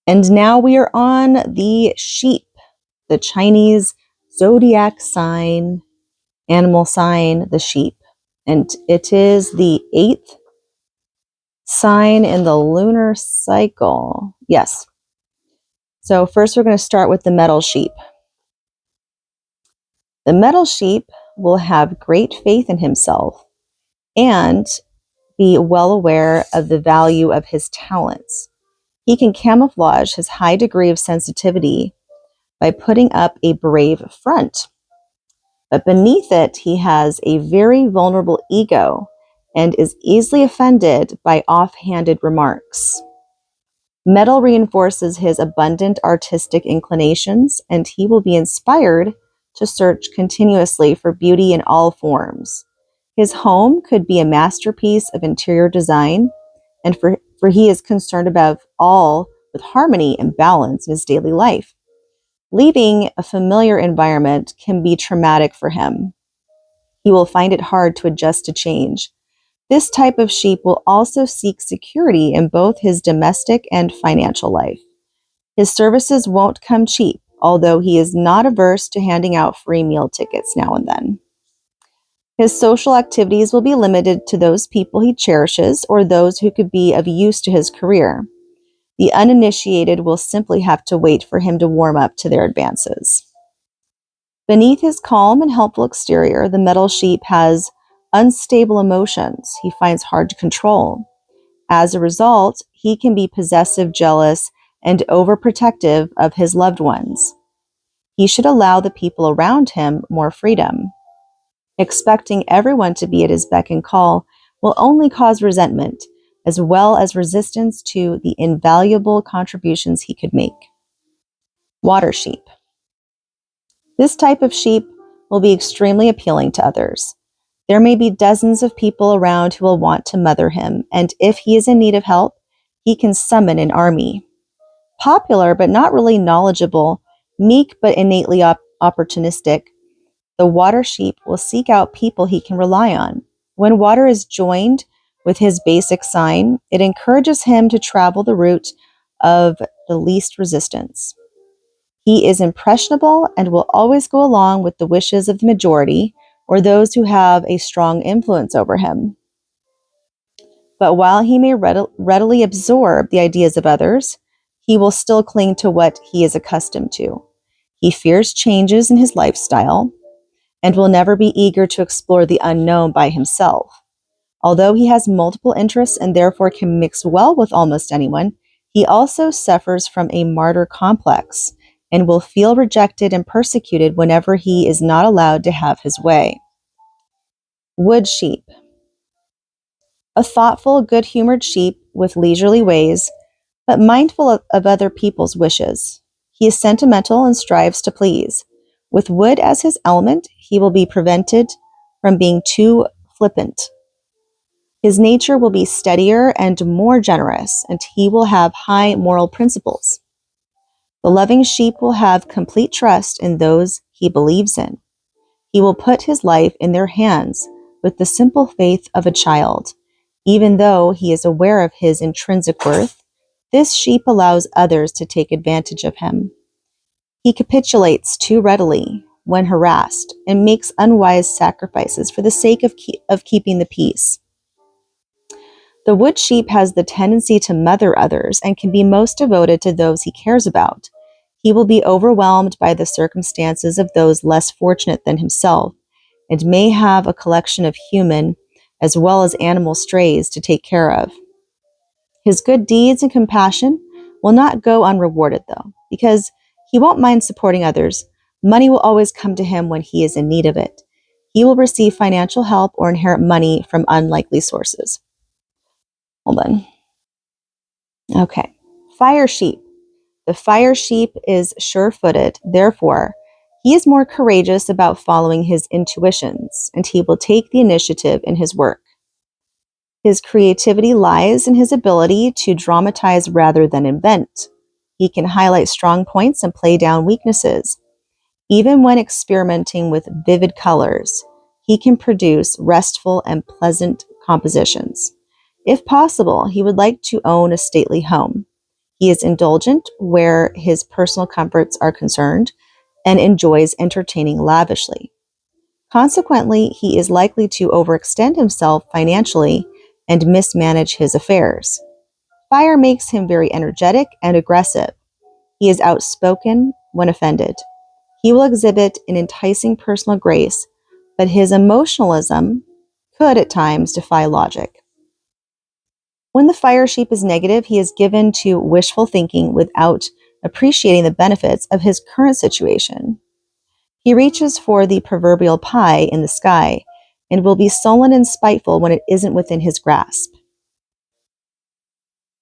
And now we are on the sheep, the Chinese zodiac sign, animal sign, the sheep. And it is the 8th sign in the lunar cycle. Yes. So first we're going to start with the metal sheep. The metal sheep will have great faith in himself and be well aware of the value of his talents. He can camouflage his high degree of sensitivity by putting up a brave front. But beneath it, he has a very vulnerable ego and is easily offended by offhanded remarks. Metal reinforces his abundant artistic inclinations, and he will be inspired to search continuously for beauty in all forms. His home could be a masterpiece of interior design, and for he is concerned above all with harmony and balance in his daily life. Leaving a familiar environment can be traumatic for him. He will find it hard to adjust to change. This type of sheep will also seek security in both his domestic and financial life. His services won't come cheap, although he is not averse to handing out free meal tickets now and then. His social activities will be limited to those people he cherishes or those who could be of use to his career. The uninitiated will simply have to wait for him to warm up to their advances. Beneath his calm and helpful exterior, the metal sheep has unstable emotions he finds hard to control. As a result, he can be possessive, jealous, and overprotective of his loved ones. He should allow the people around him more freedom. Expecting everyone to be at his beck and call will only cause resentment, as well as resistance to the invaluable contributions he could make. Water sheep. This type of sheep will be extremely appealing to others. There may be dozens of people around who will want to mother him, and if he is in need of help, he can summon an army. Popular but not really knowledgeable, meek but innately opportunistic, the water sheep will seek out people he can rely on. When water is joined with his basic sign, it encourages him to travel the route of the least resistance. He is impressionable and will always go along with the wishes of the majority or those who have a strong influence over him. But while he may readily absorb the ideas of others, he will still cling to what he is accustomed to. He fears changes in his lifestyle and will never be eager to explore the unknown by himself. Although he has multiple interests and therefore can mix well with almost anyone, he also suffers from a martyr complex and will feel rejected and persecuted whenever he is not allowed to have his way. Wood sheep. A thoughtful, good-humored sheep with leisurely ways, but mindful of other people's wishes. He is sentimental and strives to please. With wood as his element, he will be prevented from being too flippant. His nature will be steadier and more generous, and he will have high moral principles. The loving sheep will have complete trust in those he believes in. He will put his life in their hands with the simple faith of a child. Even though he is aware of his intrinsic worth, this sheep allows others to take advantage of him. He capitulates too readily when harassed and makes unwise sacrifices for the sake of keeping the peace. The wood sheep has the tendency to mother others and can be most devoted to those he cares about. He will be overwhelmed by the circumstances of those less fortunate than himself and may have a collection of human as well as animal strays to take care of. His good deeds and compassion will not go unrewarded, though, because he won't mind supporting others. Money will always come to him when he is in need of it. He will receive financial help or inherit money from unlikely sources. Hold on. Okay. Fire sheep. The fire sheep is sure-footed, therefore, he is more courageous about following his intuitions, and he will take the initiative in his work. His creativity lies in his ability to dramatize rather than invent. He can highlight strong points and play down weaknesses. Even when experimenting with vivid colors, he can produce restful and pleasant compositions. If possible, he would like to own a stately home. He is indulgent where his personal comforts are concerned and enjoys entertaining lavishly. Consequently, he is likely to overextend himself financially and mismanage his affairs. Fire makes him very energetic and aggressive. He is outspoken when offended. He will exhibit an enticing personal grace, but his emotionalism could at times defy logic. When the fire sheep is negative, he is given to wishful thinking without appreciating the benefits of his current situation. He reaches for the proverbial pie in the sky and will be sullen and spiteful when it isn't within his grasp.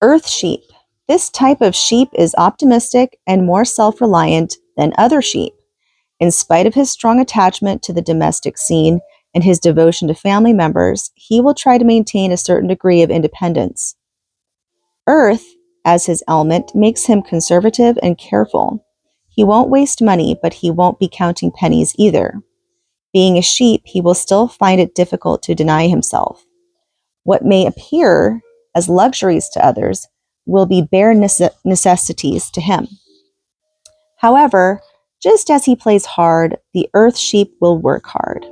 Earth sheep. This type of sheep is optimistic and more self-reliant than other sheep. In spite of his strong attachment to the domestic scene and his devotion to family members, he will try to maintain a certain degree of independence. Earth, as his element, makes him conservative and careful. He won't waste money, but he won't be counting pennies either. Being a sheep, he will still find it difficult to deny himself. What may appear as luxuries to others will be bare necessities to him. However, just as he plays hard, the earth sheep will work hard.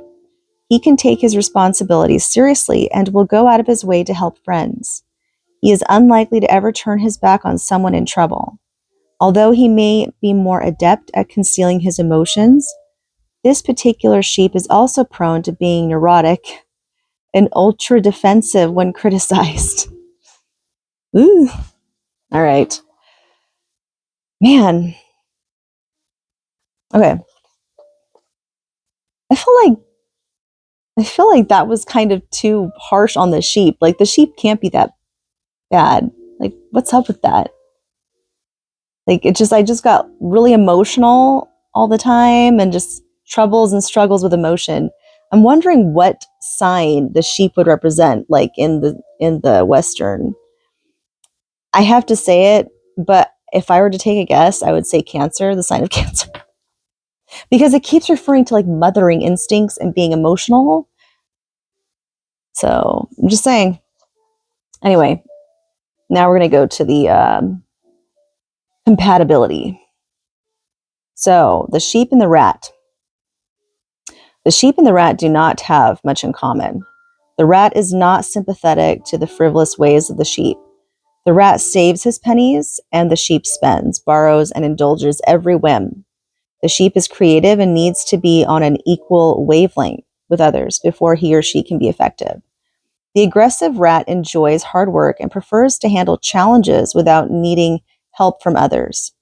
He can take his responsibilities seriously and will go out of his way to help friends. He is unlikely to ever turn his back on someone in trouble. Although he may be more adept at concealing his emotions, this particular sheep is also prone to being neurotic and ultra defensive when criticized. Ooh. All right. Man. Okay. I feel like that was kind of too harsh on the sheep. Like the sheep can't be that bad. Like what's up with that? Like I just got really emotional all the time and just troubles and struggles with emotion. I'm wondering what sign the sheep would represent, like in the Western. I have to say it, but if I were to take a guess, I would say Cancer, the sign of Cancer, because it keeps referring to like mothering instincts and being emotional. So I'm just saying. Anyway, now we're going to go to the compatibility. So the sheep and the rat. The sheep and the rat do not have much in common. The rat is not sympathetic to the frivolous ways of the sheep. The rat saves his pennies, and the sheep spends, borrows, and indulges every whim. The sheep is creative and needs to be on an equal wavelength with others before he or she can be effective. The aggressive rat enjoys hard work and prefers to handle challenges without needing help from others.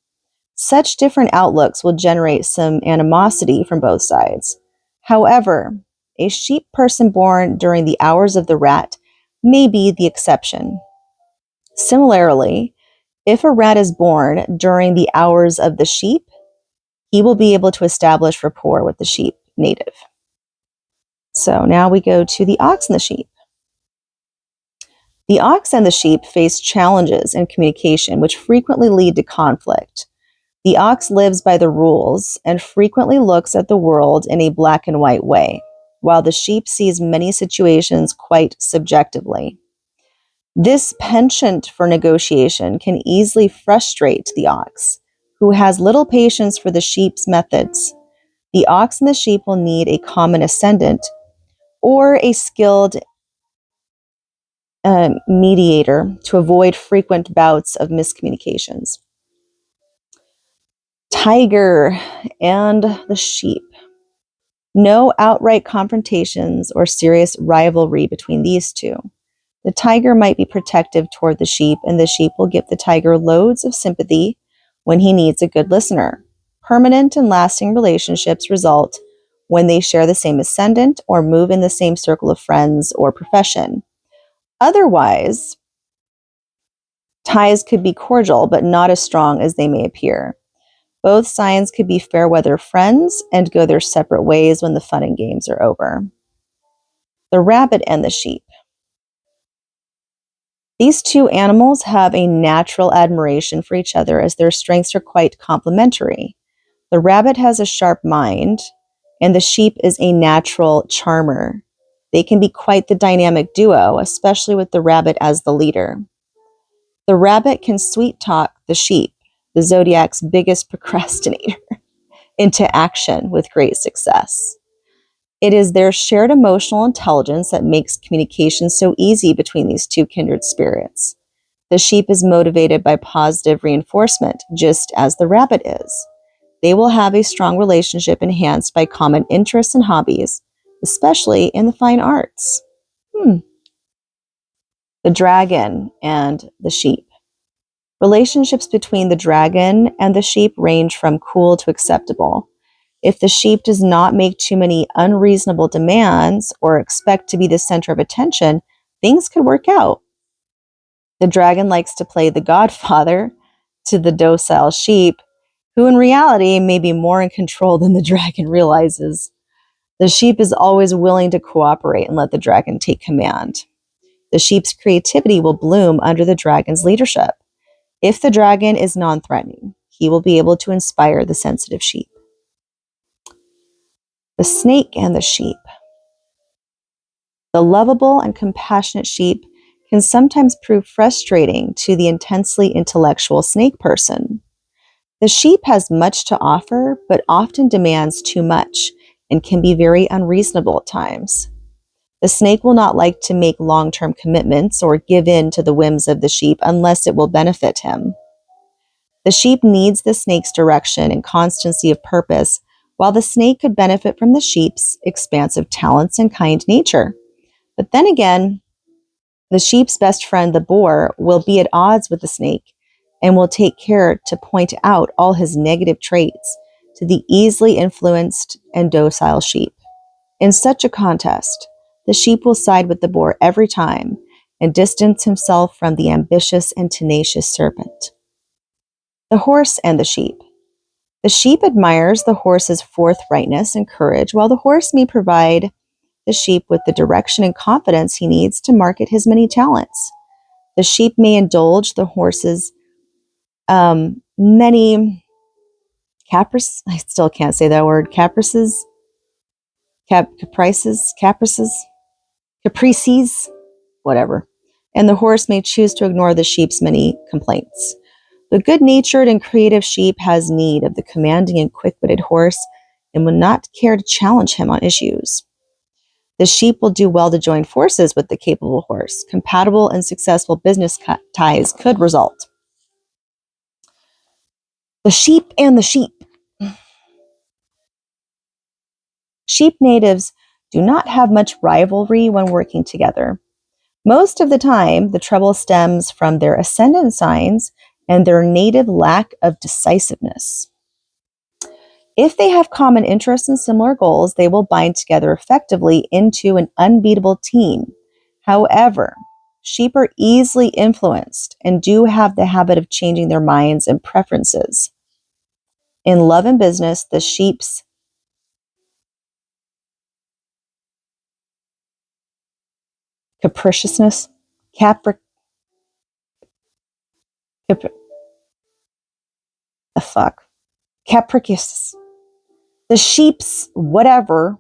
Such different outlooks will generate some animosity from both sides. However, a sheep person born during the hours of the rat may be the exception. Similarly, if a rat is born during the hours of the sheep, he will be able to establish rapport with the sheep native. So now we go to the ox and the sheep. The ox and the sheep face challenges in communication, which frequently lead to conflict. The ox lives by the rules and frequently looks at the world in a black and white way, while the sheep sees many situations quite subjectively. This penchant for negotiation can easily frustrate the ox, who has little patience for the sheep's methods. The ox and the sheep will need a common ascendant or a skilled mediator to avoid frequent bouts of miscommunications. Tiger and the sheep. No outright confrontations or serious rivalry between these two. The tiger might be protective toward the sheep, and the sheep will give the tiger loads of sympathy when he needs a good listener. Permanent and lasting relationships result when they share the same ascendant or move in the same circle of friends or profession. Otherwise, ties could be cordial, but not as strong as they may appear. Both signs could be fair weather friends and go their separate ways when the fun and games are over. The rabbit and the sheep. These two animals have a natural admiration for each other as their strengths are quite complementary. The rabbit has a sharp mind, and the sheep is a natural charmer. They can be quite the dynamic duo, especially with the rabbit as the leader. The rabbit can sweet talk the sheep, the zodiac's biggest procrastinator, into action with great success. It is their shared emotional intelligence that makes communication so easy between these two kindred spirits. The sheep is motivated by positive reinforcement, just as the rabbit is. They will have a strong relationship enhanced by common interests and hobbies, especially in the fine arts. The dragon and the sheep. Relationships between the dragon and the sheep range from cool to acceptable. If the sheep does not make too many unreasonable demands or expect to be the center of attention, things could work out. The dragon likes to play the godfather to the docile sheep, who in reality may be more in control than the dragon realizes. The sheep is always willing to cooperate and let the dragon take command. The sheep's creativity will bloom under the dragon's leadership. If the dragon is non-threatening, he will be able to inspire the sensitive sheep. The snake and the sheep. The lovable and compassionate sheep can sometimes prove frustrating to the intensely intellectual snake person. The sheep has much to offer, but often demands too much and can be very unreasonable at times. The snake will not like to make long-term commitments or give in to the whims of the sheep unless it will benefit him. The sheep needs the snake's direction and constancy of purpose, while the snake could benefit from the sheep's expansive talents and kind nature. But then again, the sheep's best friend, the boar, will be at odds with the snake and will take care to point out all his negative traits to the easily influenced and docile sheep. In such a contest, the sheep will side with the boar every time and distance himself from the ambitious and tenacious serpent. The horse and the sheep. The sheep admires the horse's forthrightness and courage, while the horse may provide the sheep with the direction and confidence he needs to market his many talents. The sheep may indulge the horse's many caprices. I still can't say that word. Caprices, caprices, whatever. And the horse may choose to ignore the sheep's many complaints. The good-natured and creative sheep has need of the commanding and quick-witted horse and would not care to challenge him on issues. The sheep will do well to join forces with the capable horse. Compatible and successful business ties could result. The sheep and the sheep. Sheep natives do not have much rivalry when working together. Most of the time, the trouble stems from their ascendant signs and their native lack of decisiveness. If they have common interests and similar goals, they will bind together effectively into an unbeatable team. However, sheep are easily influenced and do have the habit of changing their minds and preferences. In love and business, the sheep's capriciousness, capricious. The sheep's whatever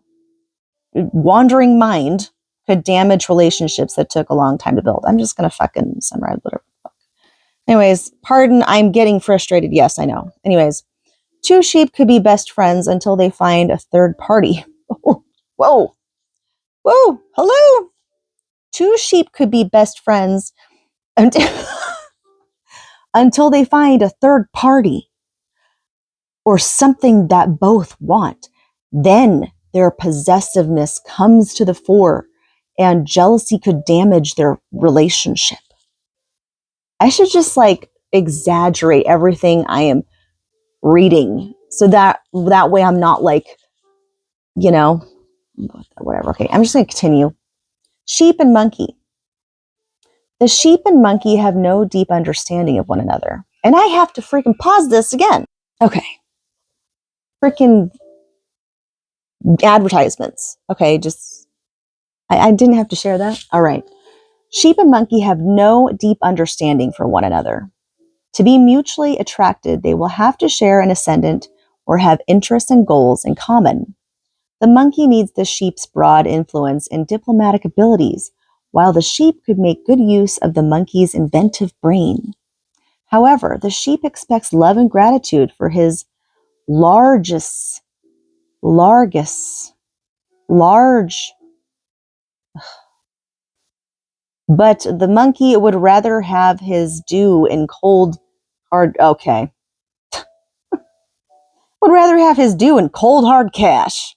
wandering mind could damage relationships that took a long time to build. I'm just going to fucking summarize whatever. Anyways, pardon, I'm getting frustrated. Yes, I know. Anyways, two sheep could be best friends until they find a third party. Whoa. Hello. Two sheep could be best friends until they find a third party or something that both want. Then their possessiveness comes to the fore and jealousy could damage their relationship. I should just exaggerate everything I am reading so that way I'm not whatever. Okay, I'm just going to continue. Sheep and monkey. The sheep and monkey have no deep understanding of one another. And I have to freaking pause this again. Okay. Freaking advertisements. Okay, I didn't have to share that. All right. Sheep and monkey have no deep understanding for one another. To be mutually attracted, they will have to share an ascendant or have interests and goals in common. The monkey needs the sheep's broad influence and diplomatic abilities, while the sheep could make good use of the monkey's inventive brain. However, the sheep expects love and gratitude for his largest, largest, large, but the monkey would rather have his due in cold, hard, okay, would rather have his due in cold, hard cash.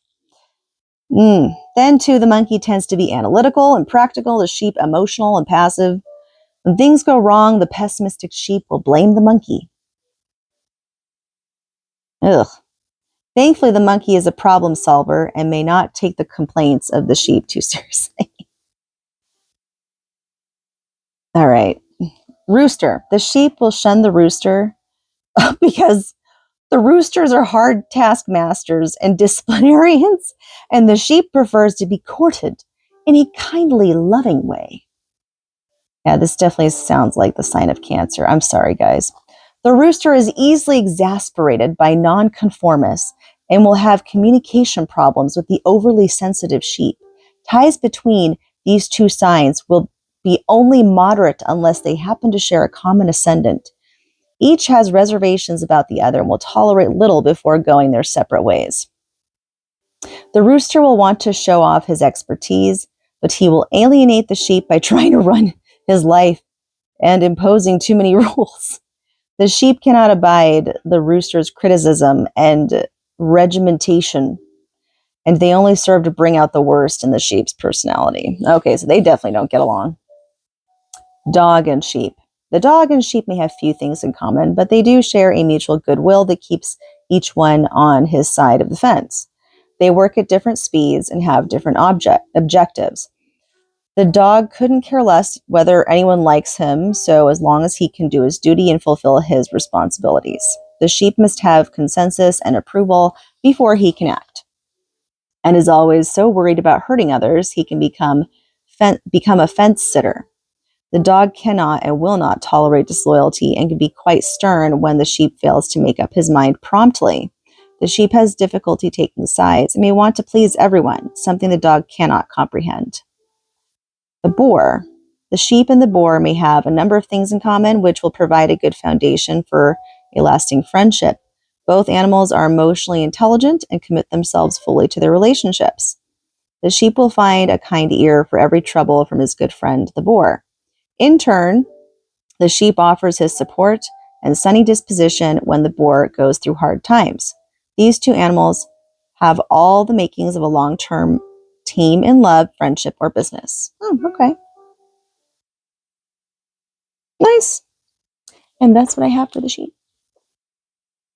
Then, too, the monkey tends to be analytical and practical, the sheep emotional and passive. When things go wrong, the pessimistic sheep will blame the monkey. Ugh. Thankfully, the monkey is a problem solver and may not take the complaints of the sheep too seriously. All right. Rooster. The sheep will shun the rooster because the roosters are hard taskmasters and disciplinarians, and the sheep prefers to be courted in a kindly, loving way. Yeah, this definitely sounds like the sign of Cancer. I'm sorry, guys. The rooster is easily exasperated by nonconformists and will have communication problems with the overly sensitive sheep. Ties between these two signs will be only moderate unless they happen to share a common ascendant. Each has reservations about the other and will tolerate little before going their separate ways. The rooster will want to show off his expertise, but he will alienate the sheep by trying to run his life and imposing too many rules. The sheep cannot abide the rooster's criticism and regimentation, and they only serve to bring out the worst in the sheep's personality. Okay, so they definitely don't get along. Dog and sheep. The dog and sheep may have few things in common, but they do share a mutual goodwill that keeps each one on his side of the fence. They work at different speeds and have different objectives. The dog couldn't care less whether anyone likes him, so as long as he can do his duty and fulfill his responsibilities. The sheep must have consensus and approval before he can act, and is always so worried about hurting others, he can become a fence sitter. The dog cannot and will not tolerate disloyalty and can be quite stern when the sheep fails to make up his mind promptly. The sheep has difficulty taking sides and may want to please everyone, something the dog cannot comprehend. The boar. The sheep and the boar may have a number of things in common, which will provide a good foundation for a lasting friendship. Both animals are emotionally intelligent and commit themselves fully to their relationships. The sheep will find a kind ear for every trouble from his good friend, the boar. In turn, the sheep offers his support and sunny disposition when the boar goes through hard times. These two animals have all the makings of a long-term team in love, friendship, or business. Oh, okay. Nice. And that's what I have for the sheep.